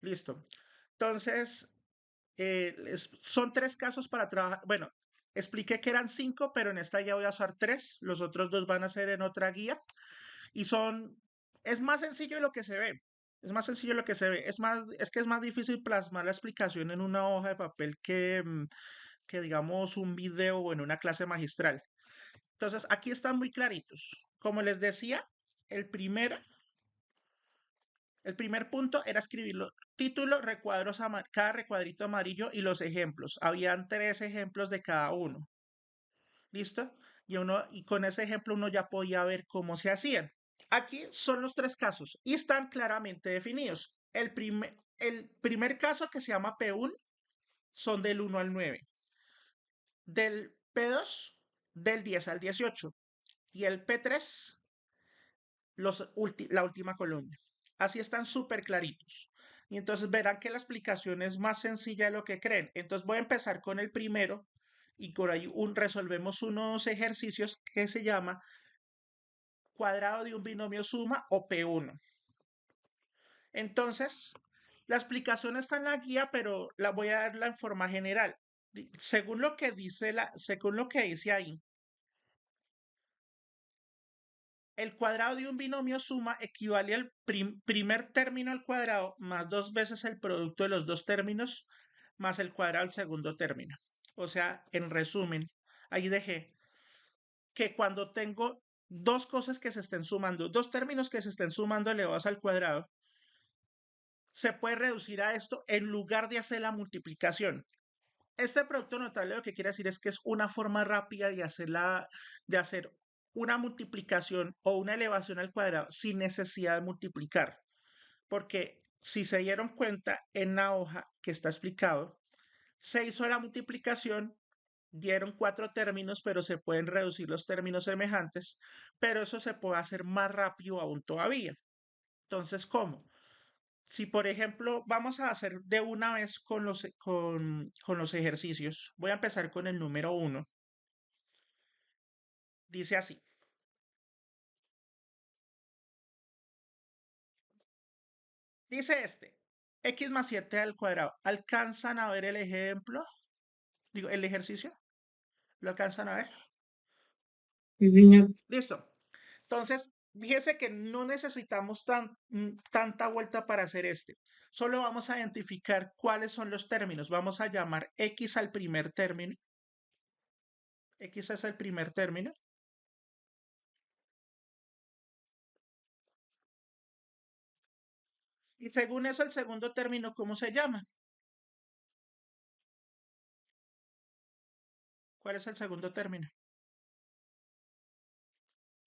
Listo. Entonces, son tres casos para trabajar. Bueno, expliqué que eran cinco, pero en esta ya voy a usar tres. Los otros dos van a ser en otra guía. Y es más sencillo de lo que se ve. Es más sencillo de lo que se ve. Es que es más difícil plasmar la explicación en una hoja de papel que digamos un video o en una clase magistral. Entonces, aquí están muy claritos. Como les decía, el primero el primer punto era escribirlo. Título, recuadros, cada recuadrito amarillo y los ejemplos. Habían tres ejemplos de cada uno. ¿Listo? Y con ese ejemplo uno ya podía ver cómo se hacían. Aquí son los tres casos y están claramente definidos. El primer caso, que se llama P1, son del 1 al 9. Del P2, del 10 al 18. Y el P3, la última columna. Así están súper claritos. Y entonces verán que la explicación es más sencilla de lo que creen. Entonces voy a empezar con el primero y por ahí resolvemos unos ejercicios que se llama cuadrado de un binomio suma o P1. Entonces, la explicación está en la guía, pero la voy a dar en forma general. Según lo que dice ahí, el cuadrado de un binomio suma equivale al primer término al cuadrado más dos veces el producto de los dos términos más el cuadrado del segundo término. O sea, en resumen, ahí dejé que cuando tengo dos cosas que se estén sumando, dos términos que se estén sumando elevados al cuadrado, se puede reducir a esto en lugar de hacer la multiplicación. Este producto notable lo que quiere decir es que es una forma rápida de hacer una multiplicación o una elevación al cuadrado sin necesidad de multiplicar. Porque si se dieron cuenta en la hoja que está explicado, se hizo la multiplicación, dieron cuatro términos, pero se pueden reducir los términos semejantes, pero eso se puede hacer más rápido aún todavía. Entonces, ¿cómo? Si, por ejemplo, vamos a hacer de una vez con los ejercicios, voy a empezar con el número uno. Dice así. Dice este. X más 7 al cuadrado. ¿Alcanzan a ver el ejemplo? Digo, el ejercicio. ¿Lo alcanzan a ver? Sí, señor. Listo. Entonces, fíjese que no necesitamos tanta vuelta para hacer este. Solo vamos a identificar cuáles son los términos. Vamos a llamar X al primer término. X es el primer término. Y según eso, el segundo término, ¿cómo se llama? ¿Cuál es el segundo término?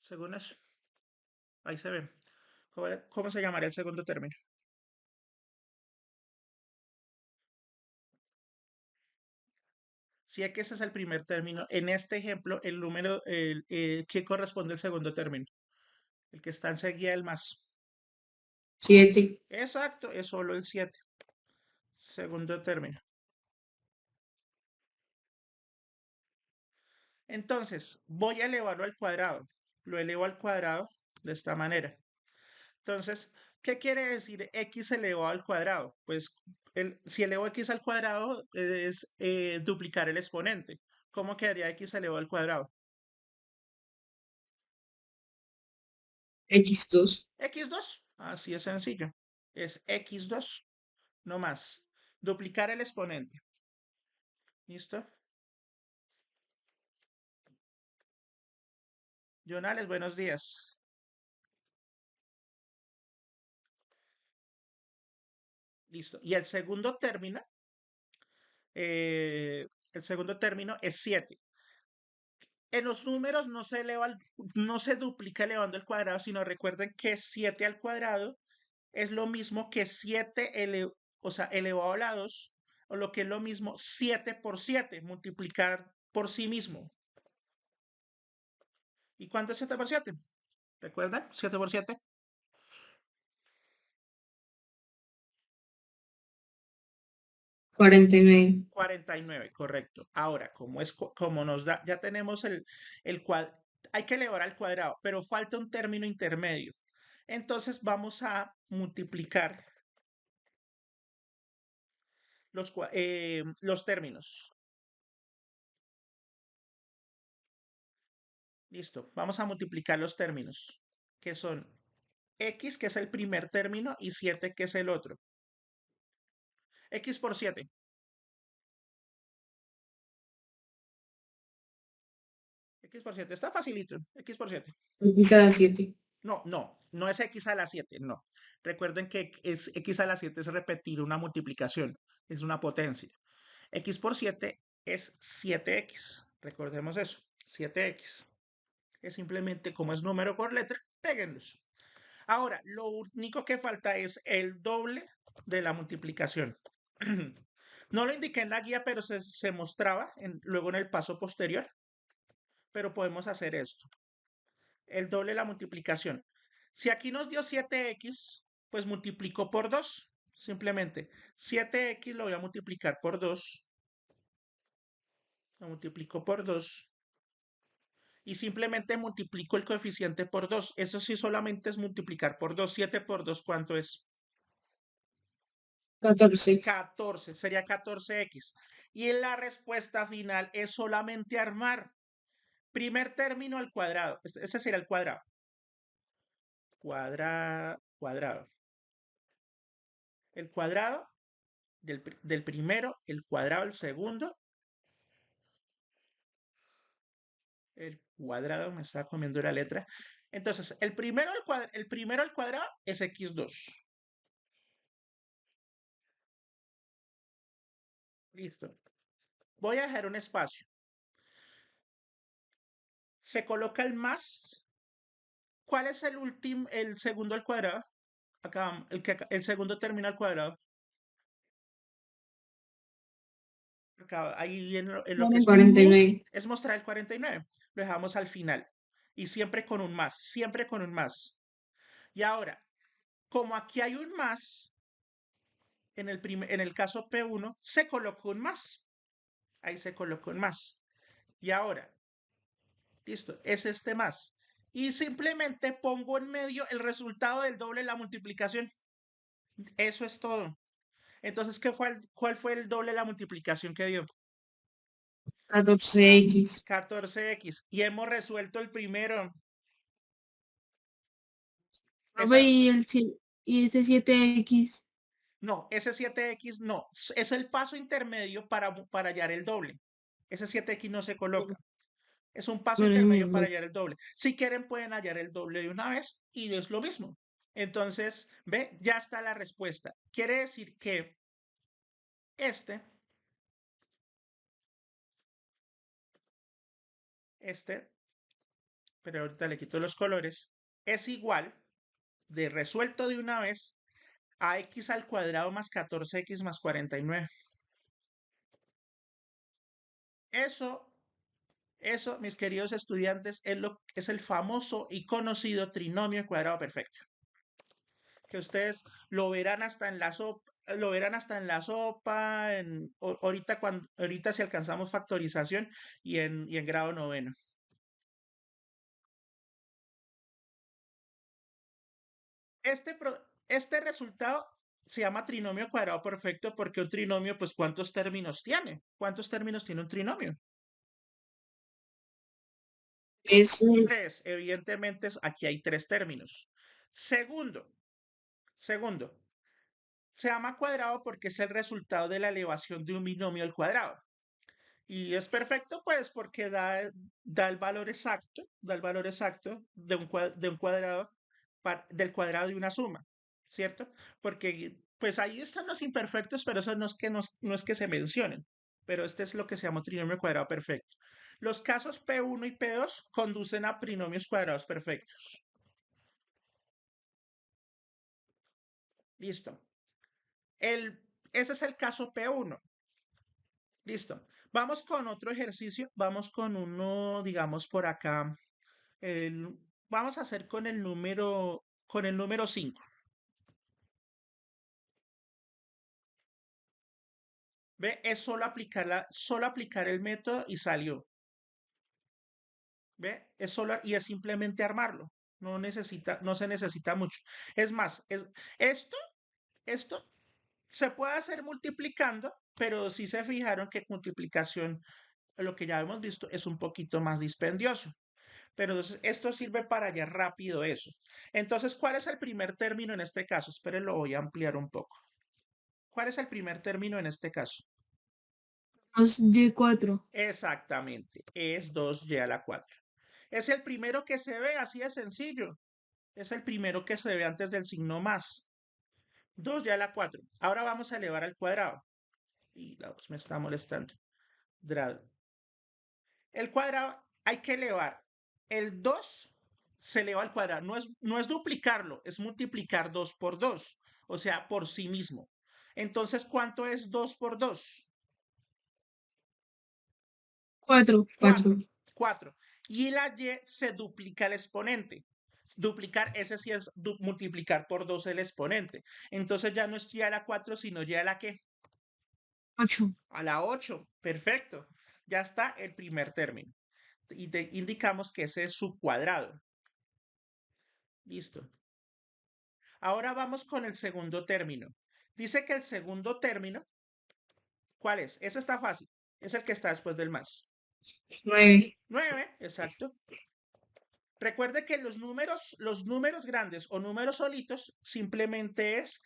Según eso. Ahí se ve. ¿Cómo se llamaría el segundo término? Si X es el primer término, en este ejemplo, el número, ¿qué corresponde al segundo término? El que está enseguida del más. 7. Exacto, es solo el 7. Segundo término. Entonces, voy a elevarlo al cuadrado. Lo elevo al cuadrado de esta manera. Entonces, ¿qué quiere decir x elevado al cuadrado? Pues si elevo x al cuadrado es duplicar el exponente. ¿Cómo quedaría x elevado al cuadrado? X2. X2. Así es sencillo. Es x2. No más. Duplicar el exponente. ¿Listo? Jonales, buenos días. Listo. Y el segundo término es 7. En los números no se duplica elevando el cuadrado, sino recuerden que 7 al cuadrado es lo mismo que 7 o sea, elevado a la 2, o lo que es lo mismo 7 por 7, multiplicar por sí mismo. ¿Y cuánto es 7 por 7? ¿Recuerdan? 7 por 7. 49. 49, correcto. Ahora, como nos da, ya tenemos el cuadrado, hay que elevar al cuadrado, pero falta un término intermedio. Entonces vamos a multiplicar los términos. Listo. Vamos a multiplicar los términos, que son x, que es el primer término, y 7, que es el otro. X por 7. X por 7. Está facilito. X por 7. X a la 7. No es x a la 7, no. Recuerden que es x a la 7 es repetir una multiplicación, es una potencia. X por 7 es 7x. Recordemos eso, 7x. Es simplemente como es número por letra, péguenlos. Ahora, lo único que falta es el doble de la multiplicación. No lo indiqué en la guía, pero se mostraba luego en el paso posterior. Pero podemos hacer esto. El doble de la multiplicación. Si aquí nos dio 7x, pues multiplico por 2. Simplemente 7x lo voy a multiplicar por 2. Lo multiplico por 2. Y simplemente multiplico el coeficiente por 2. Eso sí solamente es multiplicar por 2. 7 por 2, ¿cuánto es? 14. 14. Sería 14x. Y la respuesta final es solamente armar. Primer término al cuadrado. Ese sería el cuadrado. Cuadrado. El cuadrado del primero, el cuadrado del segundo. El cuadrado me está comiendo la letra. Entonces, el primero al cuadrado es x2. Listo. Voy a dejar un espacio. Se coloca el más. ¿Cuál es el segundo al cuadrado? Acá, el segundo término al cuadrado. Acá, ahí en lo que Bueno, es, 49. es mostrar el 49. Lo dejamos al final. Y siempre con un más, siempre con un más. Y ahora, como aquí hay un más, en el caso P1, se colocó un más. Ahí se colocó un más. Y ahora, listo, es este más. Y simplemente pongo en medio el resultado del doble de la multiplicación. Eso es todo. Entonces, ¿cuál fue el doble de la multiplicación que dio? 14x. 14x. Y hemos resuelto el primero. Profe, Esa, y ese 7x. no, ese 7x no. Es el paso intermedio para hallar el doble. Ese 7x no se coloca. Es un paso intermedio para hallar el doble. Si quieren, pueden hallar el doble de una vez y es lo mismo. Entonces, ve, ya está la respuesta. Quiere decir que este, este, pero ahorita le quito los colores, es igual de resuelto de una vez a x al cuadrado más 14x más 49. Eso, eso, mis queridos estudiantes, es el famoso y conocido trinomio cuadrado perfecto. Que ustedes lo verán hasta en la sopa, ahorita si alcanzamos factorización y en grado noveno. Este resultado se llama trinomio cuadrado perfecto porque un trinomio, pues, ¿cuántos términos tiene? ¿Cuántos términos tiene un trinomio? Es un 3. Evidentemente, aquí hay 3 términos. Segundo, se llama cuadrado porque es el resultado de la elevación de un binomio al cuadrado. Y es perfecto, pues, porque da el valor exacto de un cuadrado, del cuadrado de una suma, ¿cierto? Porque, pues, ahí están los imperfectos, pero eso no es que se mencionen. Pero este es lo que se llama trinomio cuadrado perfecto. Los casos P1 y P2 conducen a trinomios cuadrados perfectos. Listo. Ese es el caso P1. Listo. Vamos con otro ejercicio. Vamos con uno, digamos, por acá. Vamos a hacer con el número 5. ¿Ve? Es solo aplicar el método y salió. ¿Ve? Y es simplemente armarlo. No se necesita mucho. Es más, esto, esto Se puede hacer multiplicando, pero si se fijaron que multiplicación, lo que ya hemos visto, es un poquito más dispendioso. Pero entonces esto sirve para hallar rápido eso. Entonces, ¿cuál es el primer término en este caso? Esperen, lo voy a ampliar un poco. ¿Cuál es el primer término en este caso? 2y4. Exactamente, es 2y a la 4. Es el primero que se ve, así de sencillo. Es el primero que se ve antes del signo más. 2y a la 4. Ahora vamos a elevar al cuadrado. Y la me está molestando. El cuadrado hay que elevar. El 2 se eleva al cuadrado. No es duplicarlo, es multiplicar 2 por 2. O sea, por sí mismo. Entonces, ¿cuánto es 2 por 2? 4. 4. 4. Y la y se duplica el exponente. Duplicar, ese sí es multiplicar por 2 el exponente. Entonces ya no es y a la 4, sino y a la ¿qué? 8. A la 8. Perfecto. Ya está el primer término. Y indicamos que ese es su cuadrado. Listo. Ahora vamos con el segundo término. Dice que el segundo término, ¿cuál es? Ese está fácil. Es el que está después del más. 9. 9, exacto. Recuerde que los números grandes o números solitos simplemente es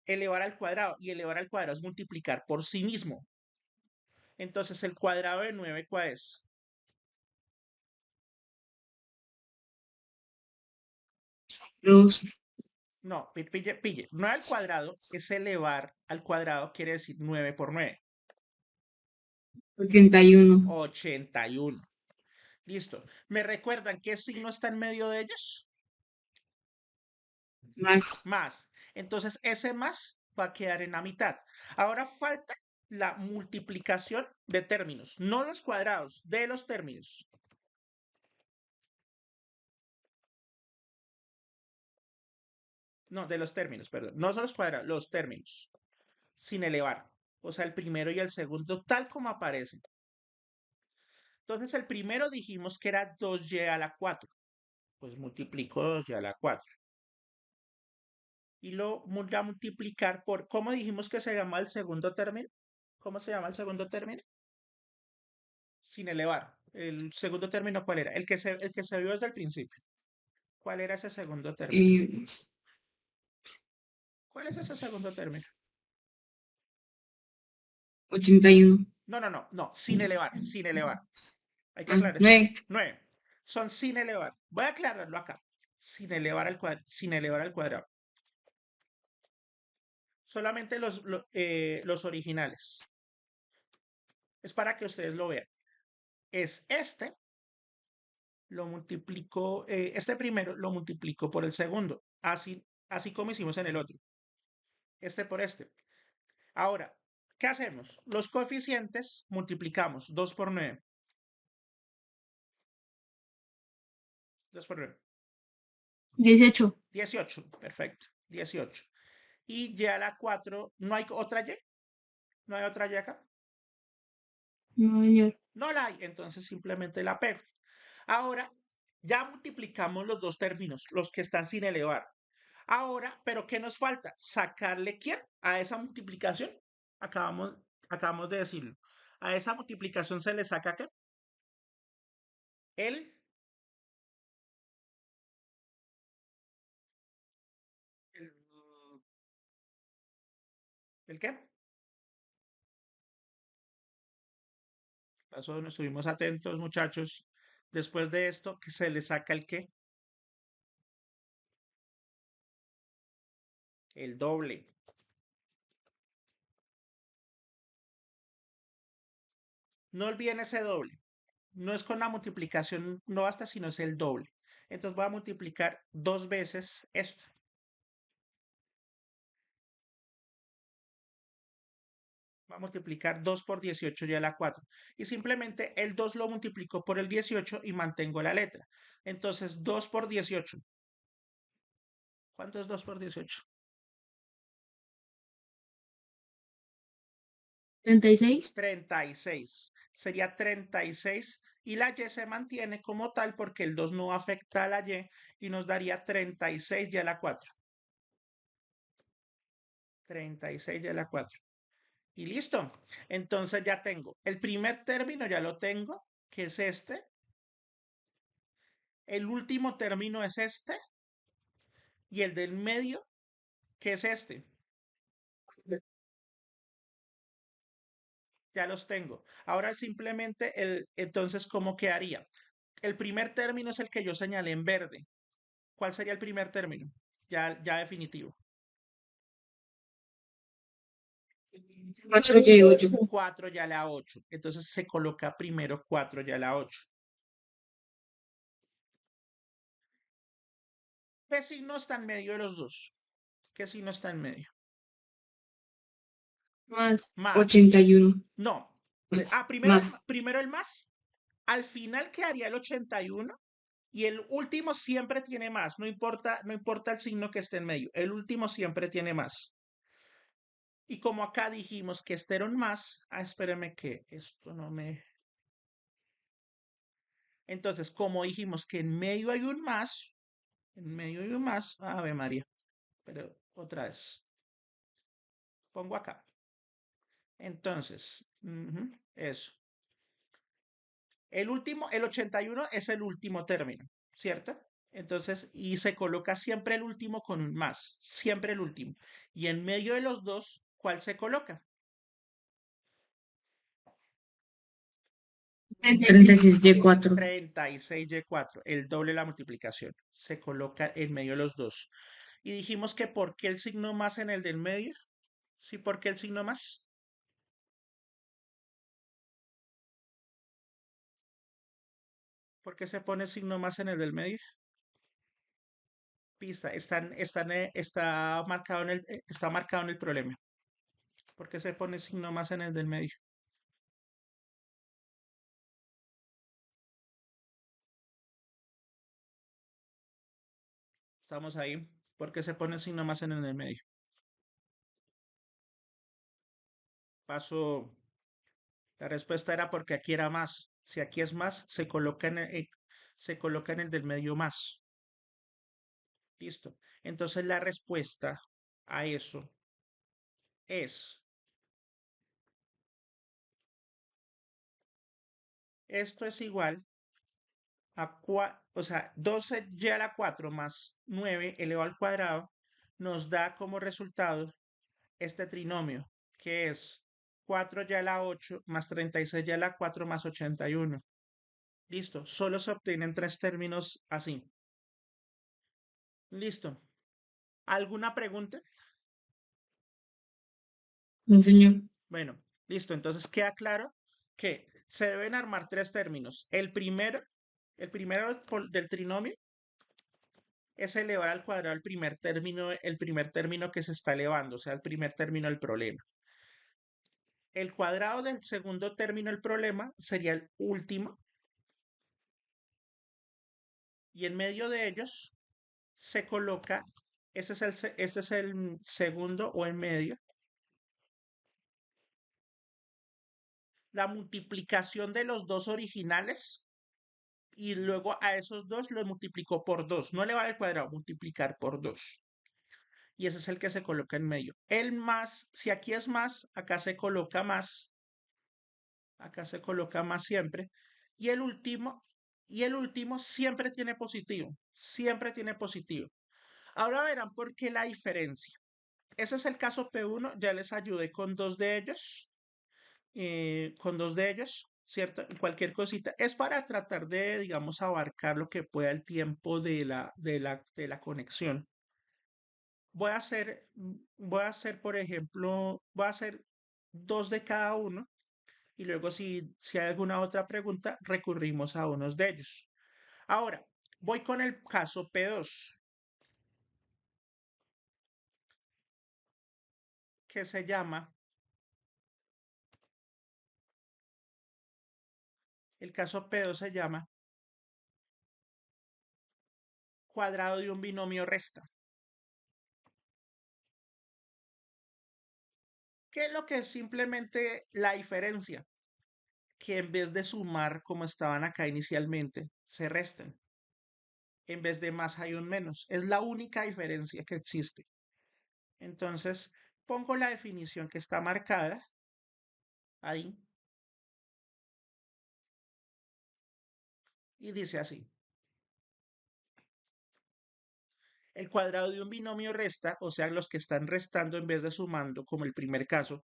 elevar al cuadrado. Y elevar al cuadrado es multiplicar por sí mismo. Entonces, el cuadrado de 9, ¿cuál es? Dos. No, pille. 9 al cuadrado es elevar al cuadrado, quiere decir 9 por 9. 81. 81. Listo. ¿Me recuerdan qué signo está en medio de ellos? Más. Más. Entonces, ese más va a quedar en la mitad. Ahora falta la multiplicación de términos, no los cuadrados, de los términos. No, de los términos, perdón. No son los cuadrados, los términos. Sin elevar. O sea, el primero y el segundo, tal como aparecen. Entonces, el primero dijimos que era 2y a la 4. Pues multiplico 2y a la 4. Y lo voy a multiplicar por, ¿cómo dijimos que se llama el segundo término? ¿Cómo se llama el segundo término? Sin elevar. ¿El segundo término cuál era? El que se vio desde el principio. ¿Cuál era ese segundo término? eh, ¿Cuál es ese segundo término? 81. No, sin elevar, sin elevar. Hay que Ah, aclarar eso. 9. 9. Son sin elevar. Voy a aclararlo acá. Sin elevar al cuadrado. Sin elevar al cuadrado. Solamente los originales. Es para que ustedes lo vean. Es este, lo multiplico, este primero lo multiplico por el segundo. Así como hicimos en el otro. Este por este. Ahora, ¿qué hacemos? Los coeficientes multiplicamos 2 por 9. 2 por 9. 18. 18. Perfecto. 18. Y y a la 4, ¿no hay otra y? ¿No hay otra y acá? No, señor. No la hay, entonces simplemente la pego. Ahora, ya multiplicamos los dos términos, los que están sin elevar. Ahora, ¿pero qué nos falta? ¿Sacarle quién a esa multiplicación? Acabamos, acabamos de decirlo. A esa multiplicación se le saca ¿qué? El, el, ¿el qué? Pasó, no estuvimos atentos, muchachos. Después de esto, que se le saca el qué? El doble. No olviden ese doble. No es con la multiplicación, no basta, sino es el doble. Entonces voy a multiplicar 2 veces esto. Va a multiplicar 2 por 18 y a la 4. Y simplemente el 2 lo multiplico por el 18 y mantengo la letra. Entonces 2 por 18. ¿Cuánto es 2 por 18? 36. 36. Sería 36 y la y se mantiene como tal porque el 2 no afecta a la y nos daría 36 y a la 4. 36 ya la 4. Y listo. Entonces ya tengo. El primer término ya lo tengo, que es este. El último término es este. Y el del medio, que es este. Ya los tengo. Ahora simplemente entonces, ¿cómo quedaría? El primer término es el que yo señalé en verde. ¿Cuál sería el primer término? Ya definitivo. 4 y 8. 4 ya la 8. Entonces se coloca primero 4 ya la 8. ¿Qué signo está en medio de los dos? ¿Qué signo está en medio? Más. Más. 81. No. Más. Primero el más. Al final quedaría el 81 y el último siempre tiene más. No importa el signo que esté en medio. El último siempre tiene más. Y como acá dijimos que este era un más, espéreme que esto no me... Entonces, como dijimos que en medio hay un más, Ave María, pero otra vez, pongo acá. Entonces, eso. El 81 es el último término, ¿cierto? Entonces, y se coloca siempre el último con un más, siempre el último. Y en medio de los dos, ¿cuál se coloca? 36Y4. 36y4, el doble de la multiplicación. Se coloca en medio de los dos. Y dijimos que ¿por qué el signo más en el del medio? Sí, ¿por qué el signo más? ¿Por qué se pone signo más en el del medio? Pista, está marcado en el problema. ¿Por qué se pone signo más en el del medio? Estamos ahí. ¿Por qué se pone signo más en el del medio? Paso. La respuesta era porque aquí era más. Si aquí es más, se coloca en el del medio más. Listo. Entonces la respuesta a eso es, esto es igual a, o sea, 12y a la 4 más 9 elevado al cuadrado nos da como resultado este trinomio, que es 4y a la 8 más 36y a la 4 más 81. Listo. Solo se obtienen tres términos así. Listo. ¿Alguna pregunta? No, señor. Bueno, listo. Entonces queda claro que se deben armar tres términos. El primero del trinomio es elevar al cuadrado el primer término que se está elevando, o sea, el primer término del problema. El cuadrado del segundo término del problema sería el último. Y en medio de ellos se coloca, ese es el segundo o en medio, la multiplicación de los dos originales y luego a esos dos los multiplicó por 2. No elevar al cuadrado, multiplicar por 2. Y ese es el que se coloca en medio. El más, si aquí es más, acá se coloca más. Acá se coloca más siempre. Y el último siempre tiene positivo. Siempre tiene positivo. Ahora verán por qué la diferencia. Ese es el caso P1. Ya les ayudé con dos de ellos. ¿Cierto? Cualquier cosita. Es para tratar de, digamos, abarcar lo que pueda el tiempo de la conexión. Por ejemplo, voy a hacer dos de cada uno y luego si hay alguna otra pregunta, recurrimos a unos de ellos. Ahora, voy con el caso P2, que se llama, el caso P2 se llama cuadrado de un binomio resta. ¿Qué es lo que es simplemente la diferencia? Que en vez de sumar como estaban acá inicialmente, se resten. En vez de más hay un menos. Es la única diferencia que existe. Entonces, pongo la definición que está marcada ahí y dice así. El cuadrado de un binomio resta, o sea, los que están restando en vez de sumando, como el primer caso,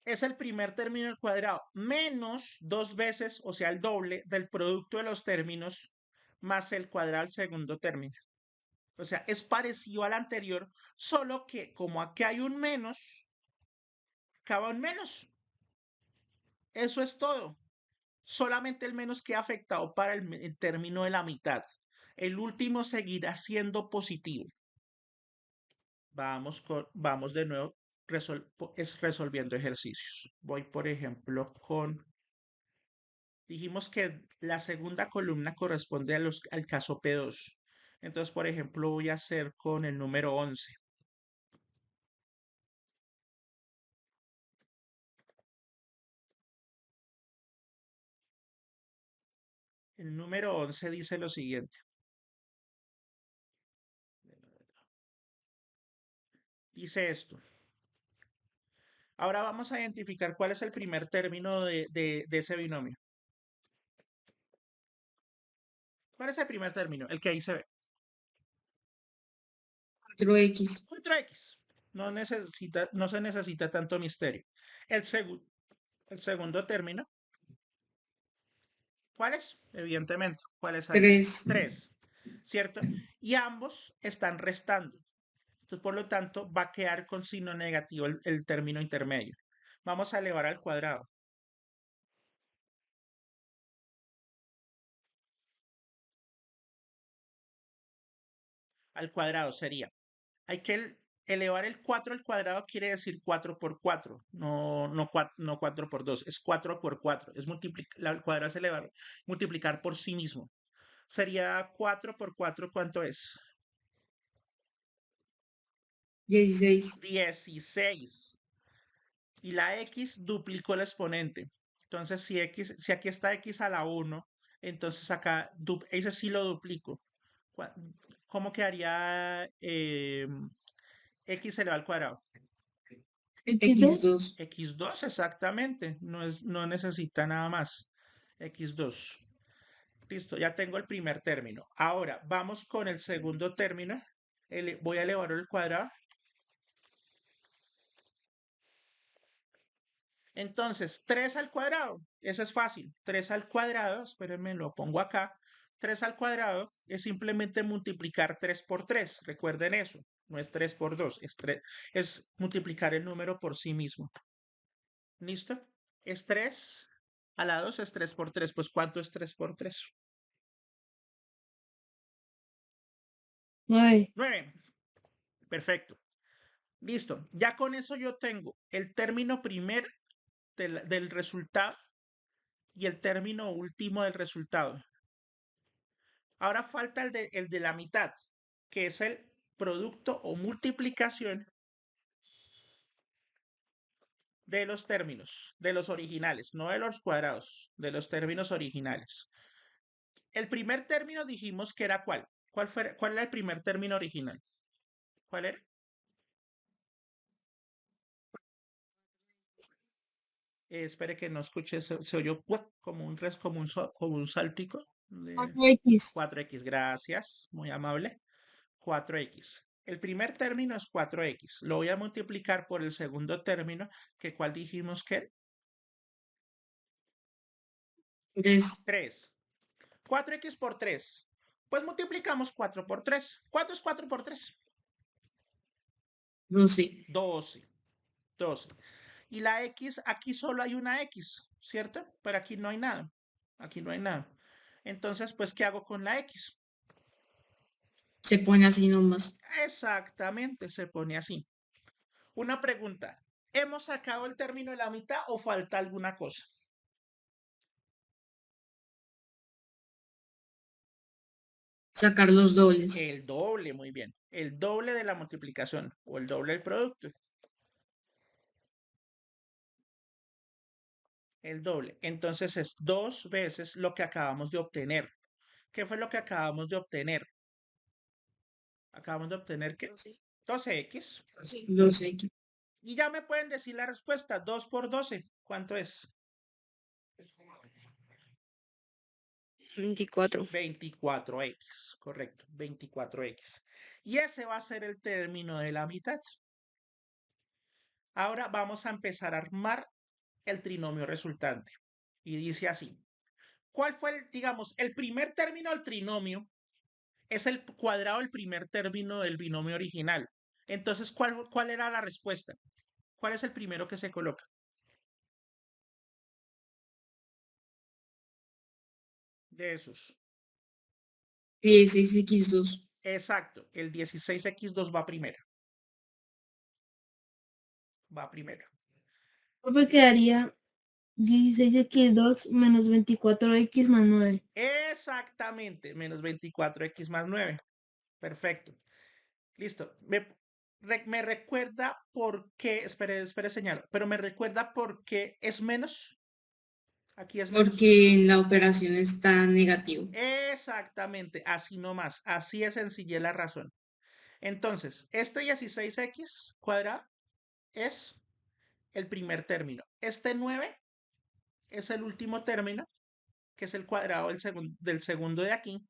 es el primer término al cuadrado menos 2 veces, o sea, el doble del producto de los términos más el cuadrado del segundo término. O sea, es parecido al anterior, solo que como aquí hay un menos, acá va un menos. Eso es todo. Solamente el menos queda afectado para el término de la mitad. El último seguirá siendo positivo. Vamos de nuevo resolviendo ejercicios. Voy, por ejemplo, dijimos que la segunda columna corresponde al caso P2. Entonces, por ejemplo, voy a hacer con el número 11. El número 11 dice lo siguiente. Dice esto. Ahora vamos a identificar cuál es el primer término de ese binomio. ¿Cuál es el primer término? El que ahí se ve. 4X. 4X. No se necesita tanto misterio. El segundo término. ¿Cuál es? Evidentemente. ¿Cuál es ahí? 3. 3. ¿Cierto? Y ambos están restando. Entonces, por lo tanto, va a quedar con signo negativo el término intermedio. Vamos a elevar al cuadrado. Al cuadrado sería. Hay que elevar el 4 al cuadrado, quiere decir 4 por 4, no 4 por 2, es 4 por 4. El cuadrado es multiplicar por sí mismo. Sería 4 por 4, ¿cuánto es? 16. 16. Y la x duplicó el exponente. Entonces, si aquí está x a la 1, entonces acá, ese sí lo duplico. ¿Cómo quedaría x elevado al cuadrado? X2. X2, exactamente. No necesita nada más. X2. Listo, ya tengo el primer término. Ahora, vamos con el segundo término. Voy a elevar el cuadrado. Entonces, 3 al cuadrado. Eso es fácil. 3 al cuadrado, espérenme, lo pongo acá. 3 al cuadrado es simplemente multiplicar 3 por 3. Recuerden eso. No es 3 por 2. Es multiplicar el número por sí mismo. ¿Listo? Es 3 a la 2 es 3 por 3. Pues, ¿cuánto es 3 por 3? 9. 9. Perfecto. Listo. Ya con eso yo tengo el término primer del resultado y el término último del resultado. Ahora falta el de la mitad, que es el producto o multiplicación de los términos, de los originales, no de los cuadrados, de los términos originales. El primer término dijimos que era ¿cuál? ¿Cuál era el primer término original? ¿Cuál era? Espere que no escuché, se oyó como un saltico. 4X. 4x, gracias, muy amable. 4x. El primer término es 4x. Lo voy a multiplicar por el segundo término, que ¿cuál dijimos que? 3. 3. 4x por 3. Pues multiplicamos 4 por 3. ¿Cuánto es 4 por 3? 12. 12. 12. Y la x, aquí solo hay una x, ¿cierto? Pero aquí no hay nada. Aquí no hay nada. Entonces, pues, ¿qué hago con la x? Se pone así nomás. Exactamente, se pone así. Una pregunta. ¿Hemos sacado el término de la mitad o falta alguna cosa? Sacar los dobles. El doble, muy bien. El doble de la multiplicación o el doble del producto. El doble. Entonces es 2 veces lo que acabamos de obtener. ¿Qué fue lo que acabamos de obtener? Acabamos de obtener que 12. 12x. 12x. Y ya me pueden decir la respuesta. 2 por 12. ¿Cuánto es? 24. 24x. Correcto. 24x. Y ese va a ser el término de la mitad. Ahora vamos a empezar a armar el trinomio resultante. Y dice así. ¿Cuál fue, digamos, el primer término del trinomio? Es el cuadrado del primer término del binomio original. Entonces, ¿cuál era la respuesta? ¿Cuál es el primero que se coloca? De esos. 16x2. Exacto, el 16x2 va primero. Va primero. Profe, quedaría 16x2 menos 24x más 9. Exactamente, menos 24x más 9. Perfecto. Listo. Me recuerda por qué, espere, señalo, pero me recuerda por qué es menos. Aquí es menos. Porque en la operación está negativo. Exactamente, así nomás, así es sencilla la razón. Entonces, este 16x cuadrado es el primer término. Este 9 es el último término, que es el cuadrado del segundo de aquí.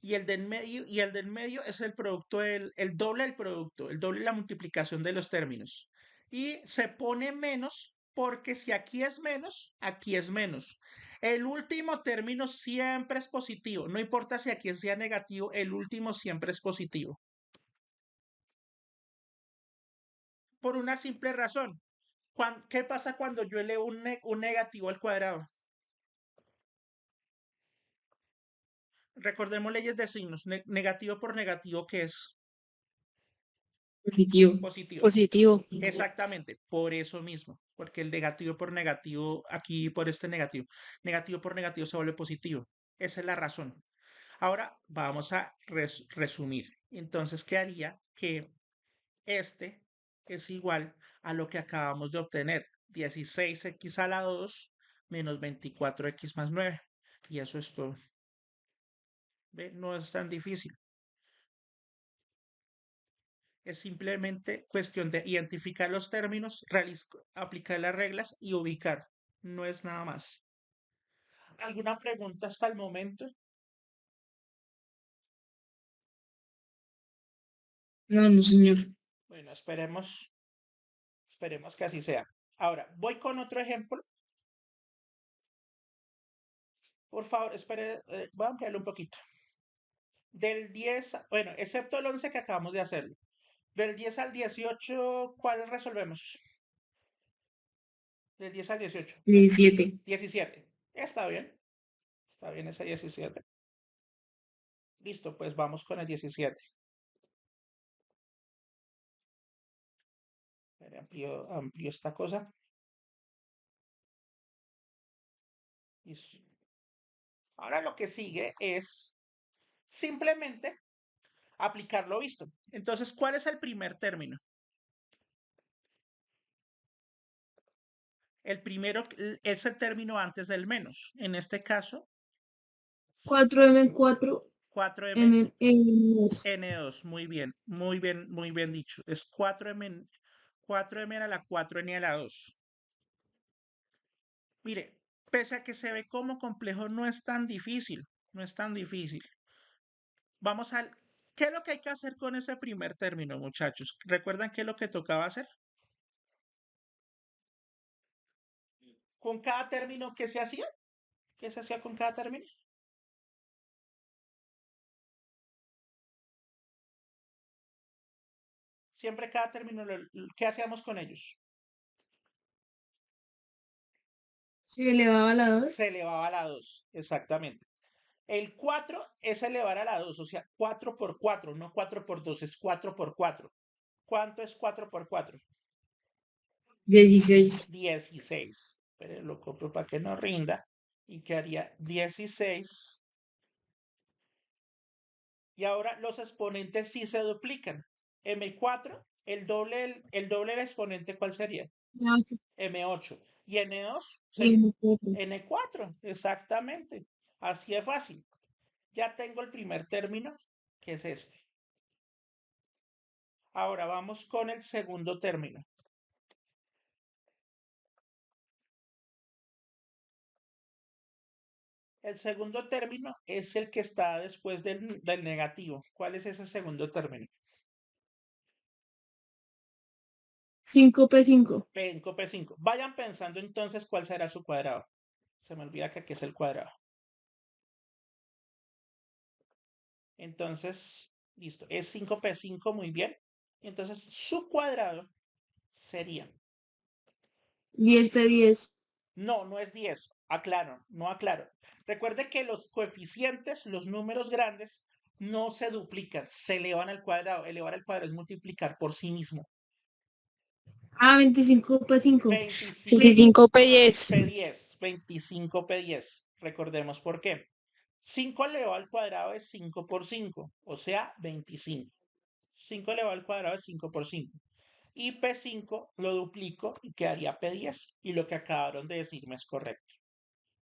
Y el del medio es el producto, el doble del producto, el doble de la multiplicación de los términos. Y se pone menos porque si aquí es menos, aquí es menos. El último término siempre es positivo. No importa si aquí sea negativo, el último siempre es positivo. Por una simple razón. ¿Qué pasa cuando yo elevo un negativo al cuadrado? Recordemos leyes de signos. Negativo por negativo, ¿qué es? Positivo. Positivo. Positivo. Exactamente, por eso mismo, porque el negativo por negativo, aquí por este negativo por negativo se vuelve positivo. Esa es la razón. Ahora vamos a resumir. Entonces quedaría que este es igual a lo que acabamos de obtener, 16x a la 2 menos 24x más 9. Y eso es todo. ¿Ve? No es tan difícil. Es simplemente cuestión de identificar los términos, aplicar las reglas y ubicar. No es nada más. ¿Alguna pregunta hasta el momento? No, no, señor. Bueno, esperemos que así sea. Ahora, voy con otro ejemplo. Por favor, espere, voy a ampliarlo un poquito. Del 10, bueno, excepto el 11 que acabamos de hacerlo. Del 10 al 18, ¿cuál resolvemos? Del 10 al 18. 17. 17. Está bien. Está bien ese 17. Listo, pues vamos con el 17. Amplío esta cosa. Listo. Ahora lo que sigue es simplemente aplicar lo visto. Entonces, ¿cuál es el primer término? El primero es el término antes del menos. En este caso, 4m4 4m m2. n2. Muy bien, muy bien, muy bien dicho. Es 4m a la 4n a la 2. Mire, pese a que se ve como complejo, no es tan difícil. No es tan difícil. Vamos al... ¿Qué es lo que hay que hacer con ese primer término, muchachos? ¿Recuerdan qué es lo que tocaba hacer? ¿Con cada término qué se hacía? ¿Qué se hacía con cada término? Siempre cada término, ¿qué hacíamos con ellos? Se elevaba a la 2. Se elevaba a la 2, exactamente. El 4 es elevar a la 2, o sea, 4 por 4, no 4 por 2, es 4 por 4. ¿Cuánto es 4 por 4? 16. 16. Pero lo copio para que no rinda. Y quedaría 16. Y ahora los exponentes sí se duplican. M4, el doble del exponente, ¿cuál sería? M8. Y N2 sería N4, exactamente. Así es fácil. Ya tengo el primer término, que es este. Ahora vamos con el segundo término. El segundo término es el que está después del negativo. ¿Cuál es ese segundo término? 5P5. P5, P5. Vayan pensando entonces cuál será su cuadrado. Se me olvida que aquí es el cuadrado. Entonces, listo. Es 5P5, muy bien. Entonces, su cuadrado sería... 10P10. No, no es 10. Aclaro, no aclaro. Recuerde que los coeficientes, los números grandes, no se duplican, se elevan al cuadrado. Elevar al cuadrado es multiplicar por sí mismo. 25P5. 25 25P10. P10, 25 P10. Recordemos por qué. 5 elevado al cuadrado es 5 por 5, o sea, 25. 5 elevado al cuadrado es 5 por 5. Y P5 lo duplico y quedaría P10. Y lo que acabaron de decirme es correcto.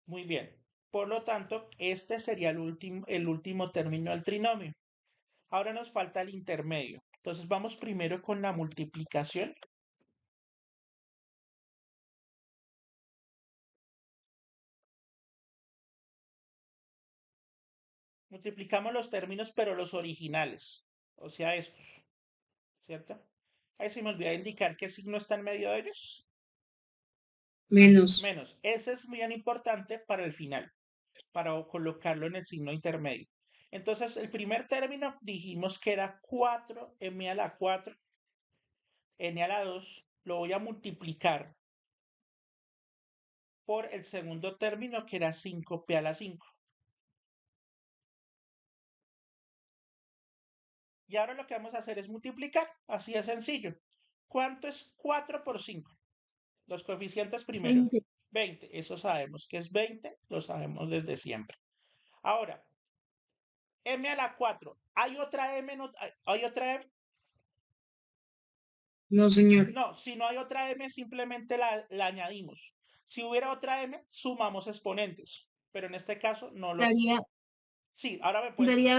Muy bien. Por lo tanto, este sería el último término del trinomio. Ahora nos falta el intermedio. Entonces vamos primero con la multiplicación. Multiplicamos los términos, pero los originales. O sea, estos. ¿Cierto? Ahí se me olvidó indicar qué signo está en medio de ellos. Menos. Menos. Ese es muy importante para el final, para colocarlo en el signo intermedio. Entonces, el primer término dijimos que era 4m a la 4, n a la 2. Lo voy a multiplicar por el segundo término, que era 5p a la 5. Y ahora lo que vamos a hacer es multiplicar. Así de sencillo. ¿Cuánto es 4 por 5? Los coeficientes primero. 20. 20. Eso sabemos que es 20. Lo sabemos desde siempre. Ahora, m a la 4. ¿Hay otra m? No, ¿hay otra m? No, señor. No, si no hay otra m, simplemente la añadimos. Si hubiera otra m, sumamos exponentes. Pero en este caso no lo... Daría, Sí, ahora me puedes... daría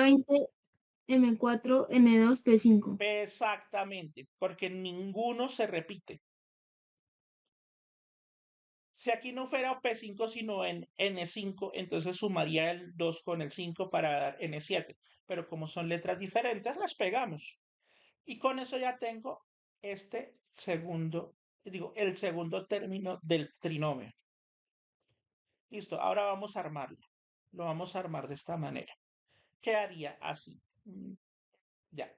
20M4N2P5. Exactamente, porque ninguno se repite. Si aquí no fuera P5, sino en N5, entonces sumaría el 2 con el 5 para dar N7. Pero como son letras diferentes, las pegamos. Y con eso ya tengo el segundo término del trinomio. Listo, ahora vamos a armarlo. Lo vamos a armar de esta manera. Quedaría así. Ya.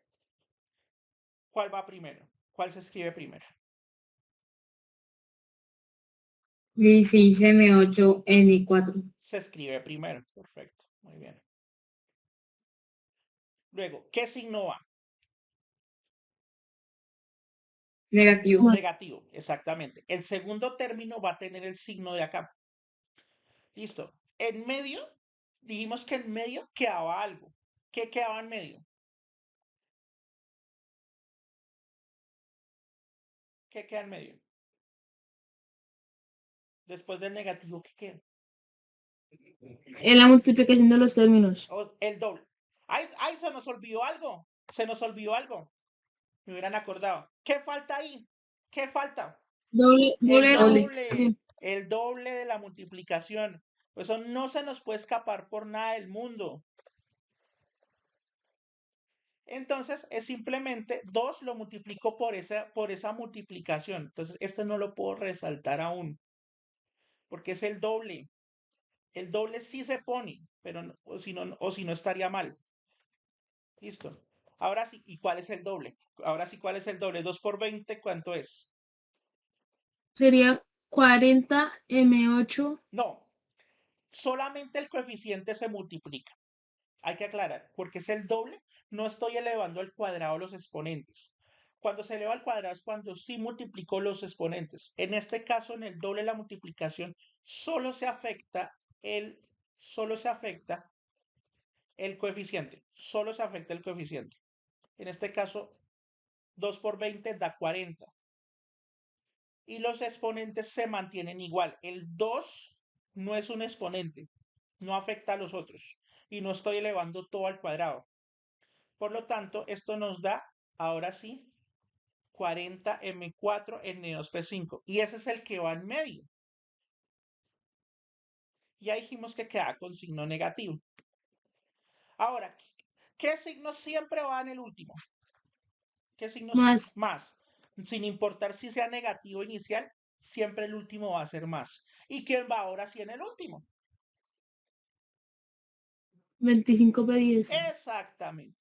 ¿Cuál va primero? ¿Cuál se escribe primero? 16M8N4. Se escribe primero. Perfecto. Muy bien. Luego, ¿qué signo va? Negativo. Negativo, exactamente. El segundo término va a tener el signo de acá. Listo. En medio, dijimos que en medio quedaba algo. ¿Qué quedaba en medio? ¿Qué queda en medio? Después del negativo, ¿qué queda? En la multiplicación de los términos. El doble. ¡Ay, ay! Se nos olvidó algo. Se nos olvidó algo. Me hubieran acordado. ¿Qué falta ahí? ¿Qué falta? Doble El de la Doble. multiplicación. El doble de la multiplicación. Eso no se nos puede escapar por nada del mundo. Entonces es simplemente 2 lo multiplico por esa multiplicación. Entonces este no lo puedo resaltar aún, porque es el doble. El doble sí se pone, pero o si no estaría mal. Listo. Ahora sí, ¿y cuál es el doble? Ahora sí, ¿cuál es el doble? 2 por 20, ¿cuánto es? Sería 40M8. No, solamente el coeficiente se multiplica. Hay que aclarar, porque es el doble, no estoy elevando al cuadrado los exponentes. Cuando se eleva al cuadrado es cuando sí multiplico los exponentes. En este caso, en el doble de la multiplicación, solo se afecta el coeficiente. Solo se afecta el coeficiente. En este caso, 2 por 20 da 40. Y los exponentes se mantienen igual. El 2 no es un exponente, no afecta a los otros. Y no estoy elevando todo al cuadrado. Por lo tanto, esto nos da, ahora sí, 40 M4 N2P5. Y ese es el que va en medio. Ya dijimos que queda con signo negativo. Ahora, ¿qué signo siempre va en el último? ¿Qué signo? Más. Más. Sin importar si sea negativo inicial, siempre el último va a ser más. ¿Y quién va ahora sí en el último? 25P10. Exactamente.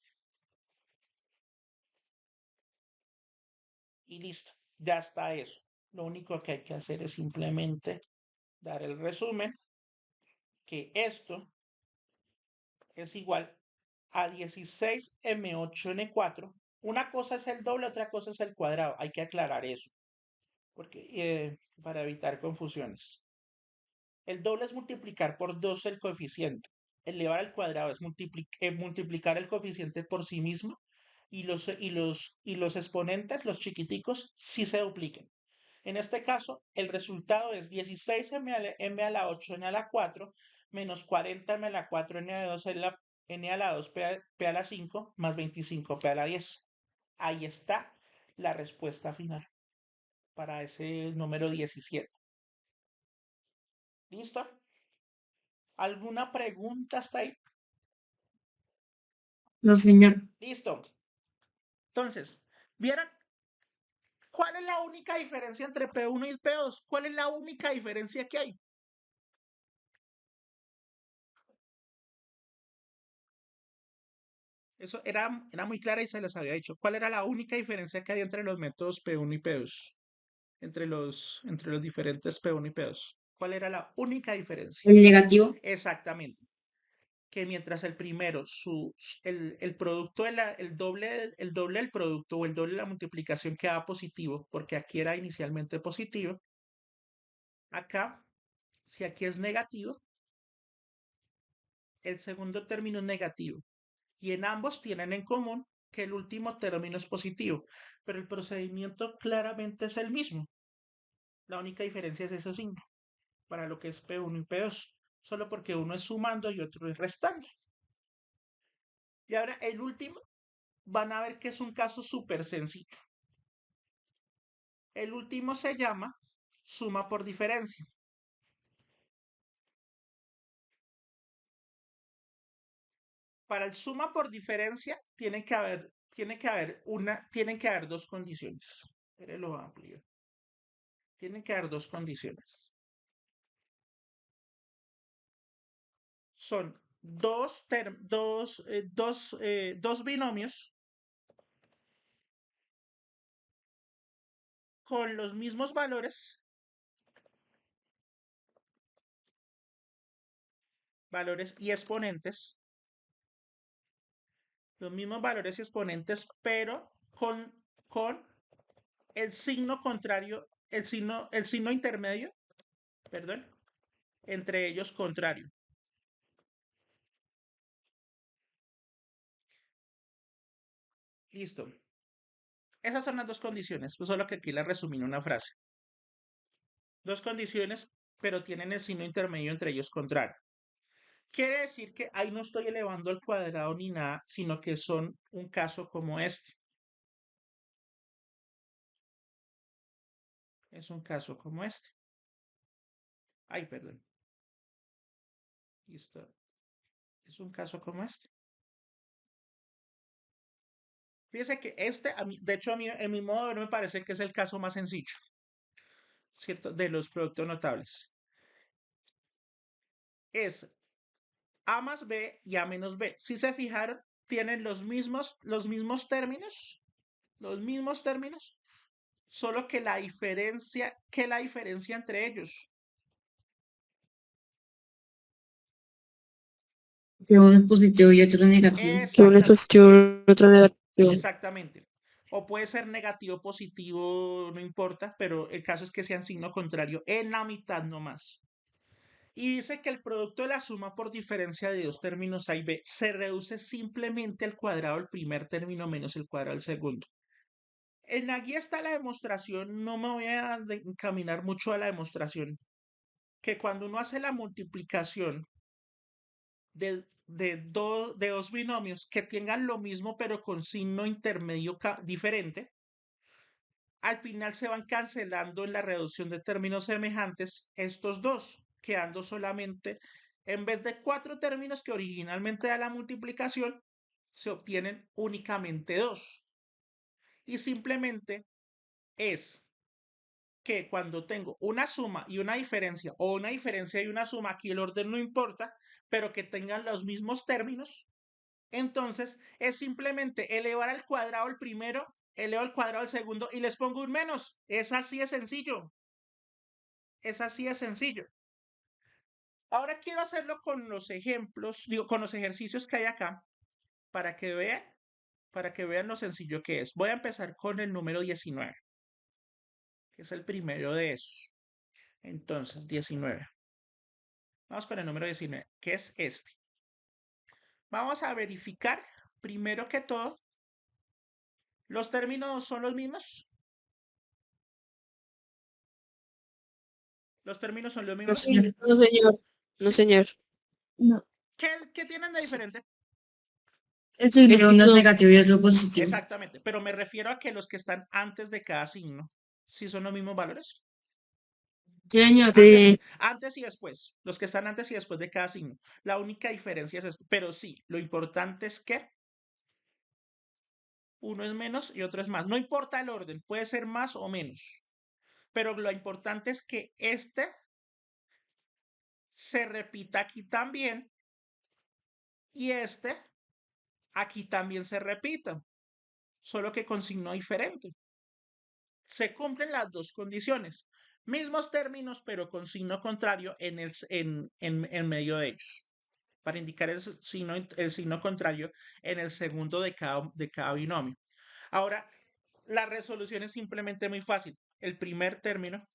Y listo, ya está eso. Lo único que hay que hacer es simplemente dar el resumen, que esto es igual a 16M8N4. Una cosa es el doble, otra cosa es el cuadrado. Hay que aclarar eso, porque para evitar confusiones. El doble es multiplicar por 2 el coeficiente. Elevar al cuadrado es multiplicar el coeficiente por sí mismo y los exponentes, los chiquiticos, sí se dupliquen. En este caso, el resultado es 16m a la 8 n a la 4 menos 40m a la 4 n a la 2 n a la 2 p a la 5 más 25p a la 10. Ahí está la respuesta final para ese número 17. ¿Listo? ¿Alguna pregunta hasta ahí? No, señor. Listo. Entonces, ¿vieron cuál es la única diferencia entre P1 y P2? ¿Cuál es la única diferencia que hay? Eso era muy clara y se les había dicho. ¿Cuál era la única diferencia que hay entre los métodos P1 y P2? Entre los diferentes P1 y P2. ¿Cuál era la única diferencia? El negativo. Exactamente. Que mientras el primero, el producto, el doble del producto o el doble de la multiplicación queda positivo, porque aquí era inicialmente positivo. Acá, si aquí es negativo, el segundo término es negativo. Y en ambos tienen en común que el último término es positivo, pero el procedimiento claramente es el mismo. La única diferencia es ese signo, para lo que es P1 y P2, solo porque uno es sumando y otro es restando. Y ahora el último, van a ver que es un caso súper sencillo. El último se llama suma por diferencia. Para el suma por diferencia tienen que haber dos condiciones. Pero lo amplio. Tienen que haber dos condiciones. Son dos binomios con los mismos valores y exponentes, los mismos valores y exponentes, pero con el signo contrario, el signo intermedio, perdón, entre ellos contrario. Listo. Esas son las dos condiciones, pues solo que aquí las resumí en una frase. Dos condiciones, pero tienen el signo intermedio entre ellos contrario. Quiere decir que ahí no estoy elevando al cuadrado ni nada, sino que son un caso como este. Es un caso como este. Ay, perdón. Listo. Es un caso como este. Fíjese que de hecho, a mí, en mi modo de ver, me parece que es el caso más sencillo, ¿cierto? De los productos notables. Es A más B y A menos B. Si se fijaron, tienen los mismos términos, solo que la diferencia entre ellos. Que uno es positivo y otro negativo. Que uno es positivo, otro negativo. Exactamente. O puede ser negativo, positivo, no importa, pero el caso es que sean signo contrario en la mitad nomás. Y dice que el producto de la suma por diferencia de dos términos A y B se reduce simplemente al cuadrado del primer término menos el cuadrado del segundo. En la guía está la demostración, no me voy a encaminar mucho a la demostración, que cuando uno hace la multiplicación de dos binomios que tengan lo mismo pero con signo intermedio diferente, al final se van cancelando en la reducción de términos semejantes estos dos, quedando solamente, en vez de 4 términos que originalmente da la multiplicación, se obtienen únicamente 2. Y simplemente es que cuando tengo una suma y una diferencia, o una diferencia y una suma, aquí el orden no importa, pero que tengan los mismos términos, entonces es simplemente elevar al cuadrado el primero, elevo al cuadrado el segundo y les pongo un menos. Es así de sencillo. Es así de sencillo. Ahora quiero hacerlo con los ejemplos, digo, con los ejercicios que hay acá, para que vean lo sencillo que es. Voy a empezar con el número 19, que es el primero de esos. Entonces, 19. Vamos con el número 19, que es este. Vamos a verificar, primero que todo, ¿los términos son los mismos? ¿Los términos son los No, mismos? señor. No, señor. No, Sí. señor. No. ¿Qué tienen de diferente? El Pero uno es significado. negativo y otro positivo. Exactamente, pero me refiero a que los que están antes de cada signo, ¿sí son los mismos valores? Señor. Sí. Antes y después, los que están antes y después de cada signo. La única diferencia es esto, pero sí, lo importante es que uno es menos y otro es más. No importa el orden, puede ser más o menos, pero lo importante es que este se repita aquí también y este aquí también se repita, solo que con signo diferente. Se cumplen las dos condiciones. Mismos términos, pero con signo contrario en medio de ellos, para indicar el signo contrario en el segundo de cada binomio. Ahora, la resolución es simplemente muy fácil. El primer término.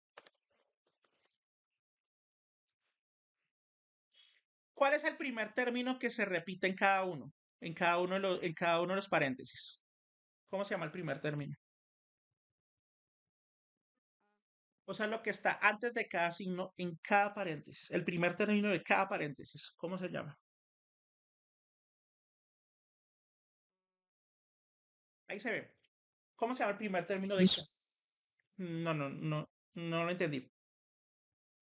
¿Cuál es el primer término que se repite en cada uno? En cada uno de los paréntesis. ¿Cómo se llama el primer término? O sea, lo que está antes de cada signo en cada paréntesis. El primer término de cada paréntesis. ¿Cómo se llama? Ahí se ve. ¿Cómo se llama el primer término de cada? No lo entendí.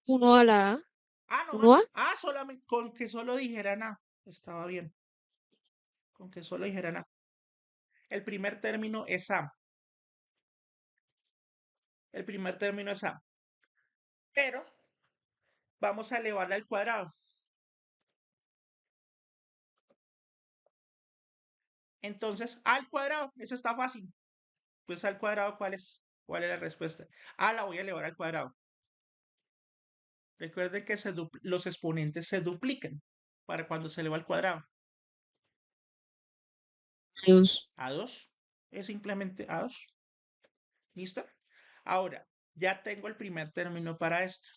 Uno a la A. Ah, no Uno A. más. Solamente con que solo dijeran A. Estaba bien. Con que solo dijeran A. El primer término es A. El primer término es A. Pero vamos a elevarla al cuadrado. Entonces, A al cuadrado. Eso está fácil. Pues al cuadrado, ¿cuál es? ¿Cuál es la respuesta? A la voy a elevar al cuadrado. Recuerden que los exponentes se duplican para cuando se eleva al cuadrado. Dios. A2 es simplemente A2. ¿Listo? Ahora, ya tengo el primer término para esto.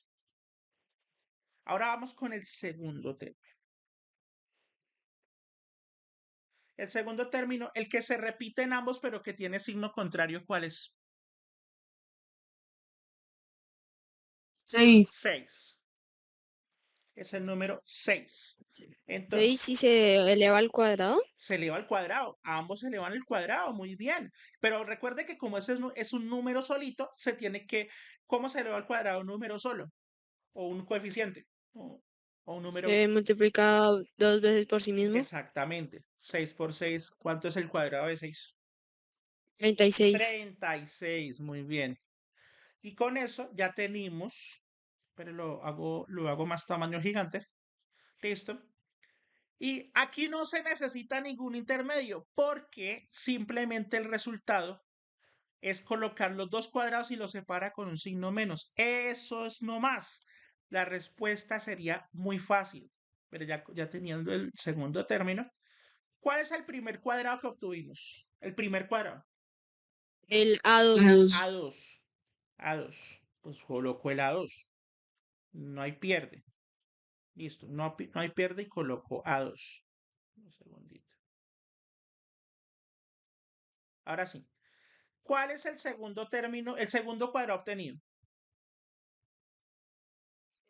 Ahora vamos con el segundo término. El segundo término, el que se repite en ambos, pero que tiene signo contrario, ¿cuál es? 6. 6. Es el número 6. 6 Entonces, si se eleva al cuadrado. se eleva al cuadrado. Ambos se elevan al cuadrado, muy bien. Pero recuerde que como ese es un número solito, se tiene que, ¿cómo se eleva al cuadrado un número solo? O un coeficiente. O un número. Se multiplica 2 veces por sí mismo. Exactamente. 6 por 6. ¿Cuánto es el cuadrado de 6? 36. 36. Muy bien. Y con eso ya tenemos, pero lo hago más tamaño gigante. Listo. Y aquí no se necesita ningún intermedio porque simplemente el resultado es colocar los dos cuadrados y los separa con un signo menos. Eso es no más. La respuesta sería muy fácil. Pero ya teniendo el segundo término, ¿cuál es el primer cuadrado que obtuvimos? El primer cuadrado. El A2. A2. A2. A2. Pues coloco el A2. No hay pierde. Listo. No hay pierde y coloco A2. Un segundito. Ahora sí. ¿Cuál es el segundo término, el segundo cuadrado obtenido?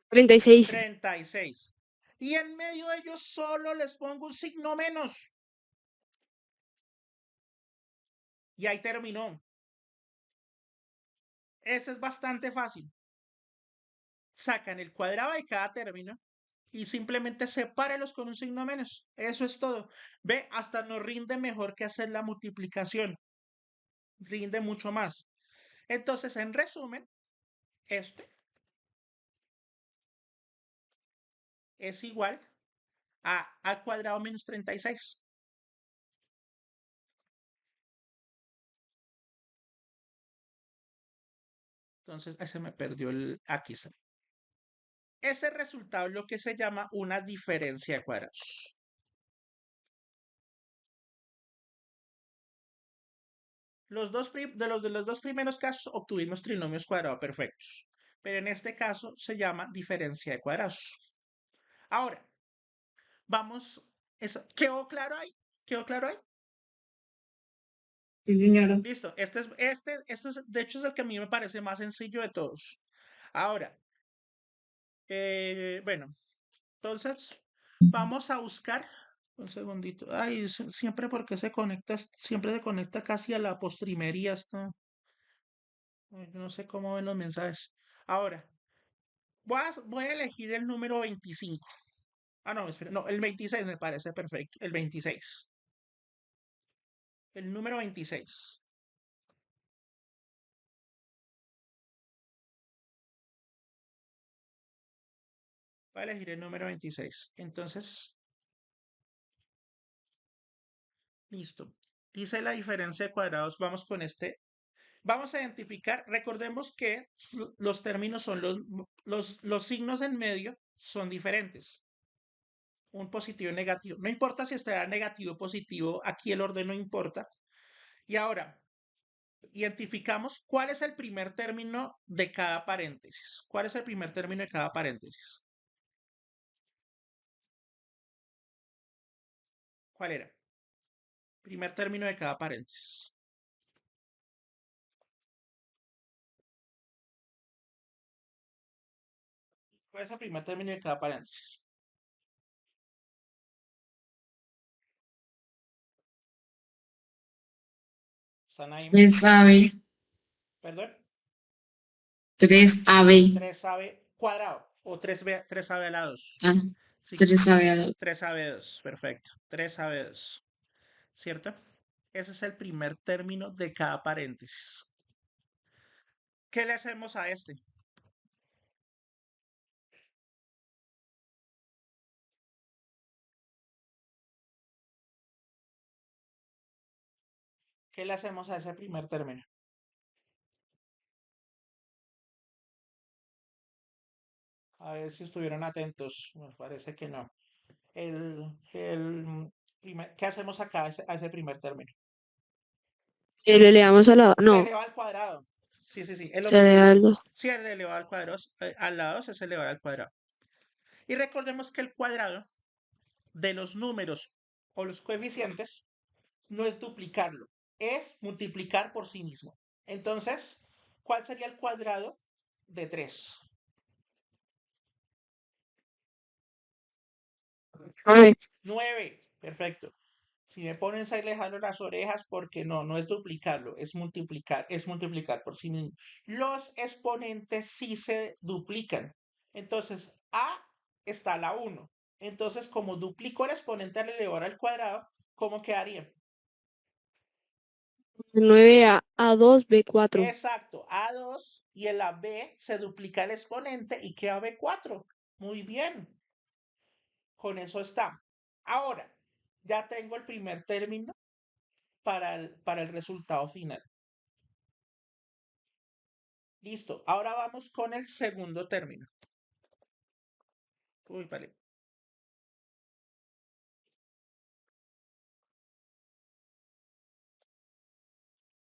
36. 36. Y en medio de ellos solo les pongo un signo menos. Y ahí terminó. Ese es bastante fácil. Sacan el cuadrado de cada término y simplemente sepárelos con un signo menos. Eso es todo. Ve, hasta nos rinde mejor que hacer la multiplicación. Rinde mucho más. Entonces, en resumen, este es igual a al cuadrado menos 36. Entonces, ahí se me perdió el... Aquí está. Ese resultado es lo que se llama una diferencia de cuadrados. De los dos primeros casos obtuvimos trinomios cuadrados perfectos, pero en este caso se llama diferencia de cuadrados. Ahora, vamos, ¿quedó claro ahí? ¿Quedó claro ahí? Sí, señora. Listo, este es, de hecho, es el que a mí me parece más sencillo de todos. Ahora, bueno, entonces vamos a buscar, un segundito, ay, siempre porque se conecta, siempre se conecta casi a la postrimería, esto. Yo no sé cómo ven los mensajes. Ahora, voy a elegir el número 25. Ah, no, espera, no, el 26 me parece perfecto. El 26. El número 26. Voy a elegir el número 26. Entonces, listo. Dice la diferencia de cuadrados. Vamos con este. Vamos a identificar. Recordemos que los términos son los signos en medio son diferentes. Un positivo y negativo. No importa si estará negativo o positivo. Aquí el orden no importa. Y ahora, identificamos cuál es el primer término de cada paréntesis. ¿Cuál es el primer término de cada paréntesis? ¿Cuál era? Primer término de cada paréntesis. ¿Cuál es el primer término de cada paréntesis? ¿Están ahí? 3AB. ¿Perdón? 3AB. 3AB cuadrado o 3AB a la 2. Ah, Sí, 3AB a la 3AB2. Perfecto. 3AB2. ¿Cierto? Ese es el primer término de cada paréntesis. ¿Qué le hacemos a este? ¿Qué le hacemos a ese primer término? A ver si estuvieron atentos. Me parece que no. ¿Qué hacemos acá a ese primer término? Le elevamos a la... Se No, eleva al cuadrado. Sí, sí, sí. Es lo se mismo. eleva al 2. Si es elevado al cuadrado, al lado es elevado al cuadrado. Y recordemos que el cuadrado de los números o los coeficientes no es duplicarlo, es multiplicar por sí mismo. Entonces, ¿cuál sería el cuadrado de 3? 9. Perfecto. Si me ponen ahí, le jalo las orejas porque no es duplicarlo, es multiplicar por sí mismo. Los exponentes sí se duplican. Entonces, a está a la 1. Entonces, como duplico el exponente al elevar al cuadrado, ¿cómo quedaría? 9A2B4. Exacto, a2 y en la b se duplica el exponente y queda b4. Muy bien, con eso está. Ahora, ya tengo el primer término para el resultado final. Listo, ahora vamos con el segundo término. Uy, vale.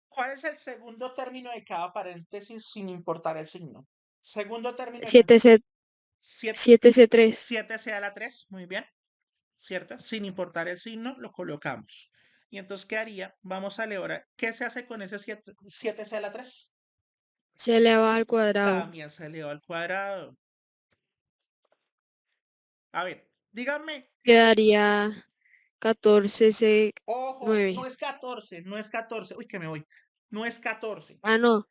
¿Cuál es el segundo término de cada paréntesis sin importar el signo? Segundo término de 7C, 7, 7C3. 7 sea la 3, muy bien, ¿cierto? Sin importar el signo, lo colocamos. Y entonces, ¿qué haría? Vamos a elevar. ¿Qué se hace con ese 7 sea la 3? Se eleva al cuadrado. También se eleva al cuadrado. A ver, díganme. Quedaría 14C9. Ojo, no es 14, no es 14. Uy, que me voy. No es 14. Ah, no.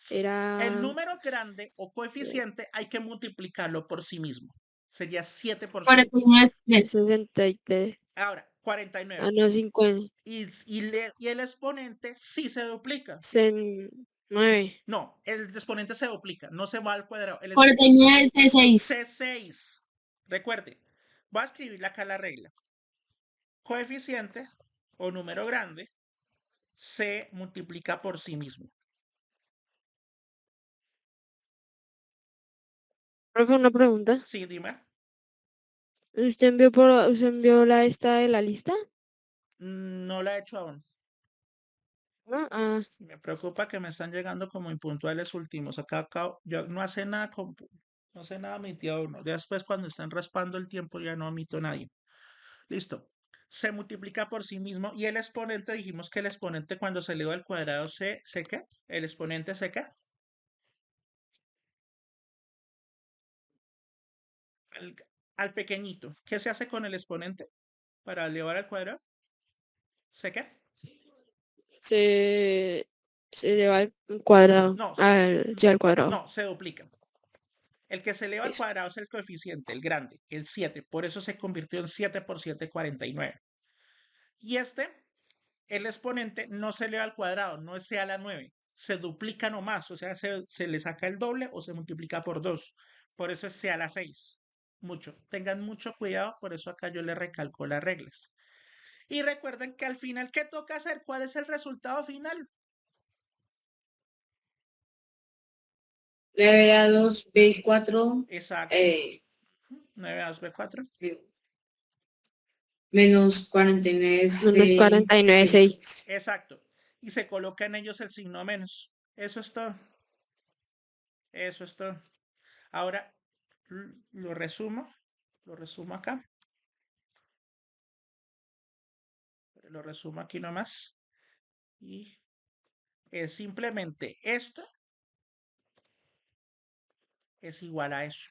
Era El número grande o coeficiente hay que multiplicarlo por sí mismo. Sería 7%. 49 es 63. Ahora, 49. Ah, no, 50. Y el exponente sí se duplica. 9. No, el exponente se duplica, no se va al cuadrado. 49 es 6. C6. Recuerde, voy a escribirle acá la regla. Coeficiente o número grande se multiplica por sí mismo. Profe, una pregunta. Sí, dime. ¿Usted envió la esta de la lista? No la he hecho aún. No. Ah, Me preocupa que me están llegando como impuntuales últimos. Acá yo no hace nada, no hace nada mi tía uno. Después cuando están raspando el tiempo ya no omito a nadie. Listo. Se multiplica por sí mismo y el exponente, dijimos que el exponente cuando se eleva al cuadrado ¿se qué? El exponente ¿se qué? Al, al pequeñito. ¿Qué se hace con el exponente para elevar al cuadrado? ¿Se qué? se, se lleva al cuadrado. No, Ya al cuadrado. no, se duplica. El que se eleva al Eso. cuadrado es el coeficiente, el grande, el 7. Por eso se convirtió en 7 por 7, 49. Y el exponente no se eleva al cuadrado, no es a la 9. Se duplica nomás, o sea, se le saca el doble o se multiplica por 2. Por eso es c a la 6. Mucho. Tengan mucho cuidado, por eso acá yo les recalco las reglas. Y recuerden que al final, ¿qué toca hacer? ¿Cuál es el resultado final? 9 a 2, B4, Exacto. 9 a 2 B4. menos 49, Menos 49, 6. 6. Exacto. Y se coloca en ellos el signo menos. Eso es todo. Eso es todo. Ahora lo resumo. Lo resumo acá. Lo resumo aquí nomás. Y es simplemente esto es igual a eso.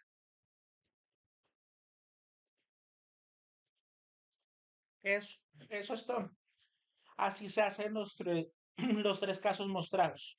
Eso es todo. Así se hacen los tres casos mostrados.